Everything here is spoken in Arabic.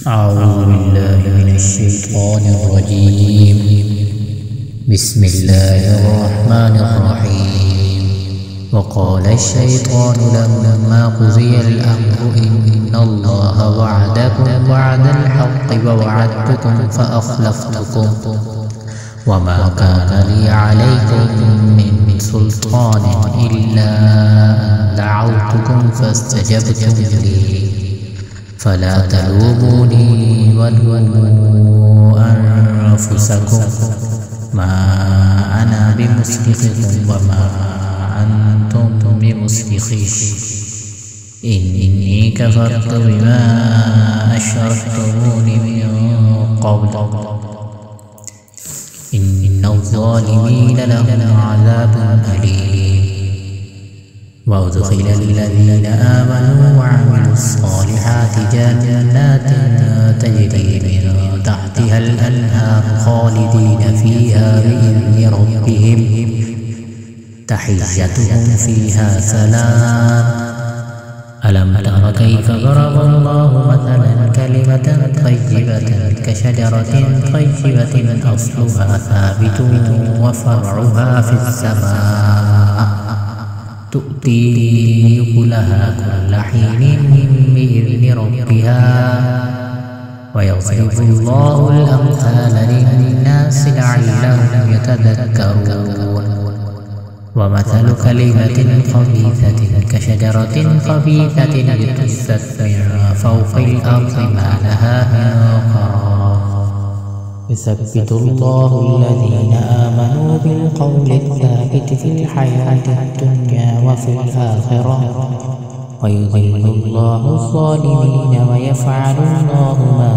أعوذ بالله من الشيطان الرجيم. بسم الله الرحمن الرحيم. وقال الشيطان لما قضي الأمر إن الله وعدكم وعد الحق ووعدتكم فأخلفتكم وما كان لي عليكم من سلطان إلا أن دعوتكم فاستجبتم لي فلا تلوموني ولوموا أنفسكم ما أنا بمصرخكم وما أنتم بمصرخي إني كفرت بما أشركتمون من قبل إن الظالمين لهم عذاب أليم. وأدخل الذين آمنوا وعملوا الصالحات جنات تجري من تحتها الأنهار خالدين فيها بإذن ربهم تحيتهم فيها سلام. ألم تر كيف ضرب الله مثلا كلمة طيبة كشجرة طيبة أصلها ثابت وفرعها في السماء تؤتي أكلها كل حين بإذن ربها ويضرب الله الأمثال للناس لعلهم يتذكرون. ومثل كلمة خبيثة كشجرة خبيثة اجتثت من فوق الأرض ما لها من قرار يثبت الله الذين آمنوا بالقول الثابت في الحياة الدنيا وفي الآخرة ويضل الله الظالمين ويفعل الله ما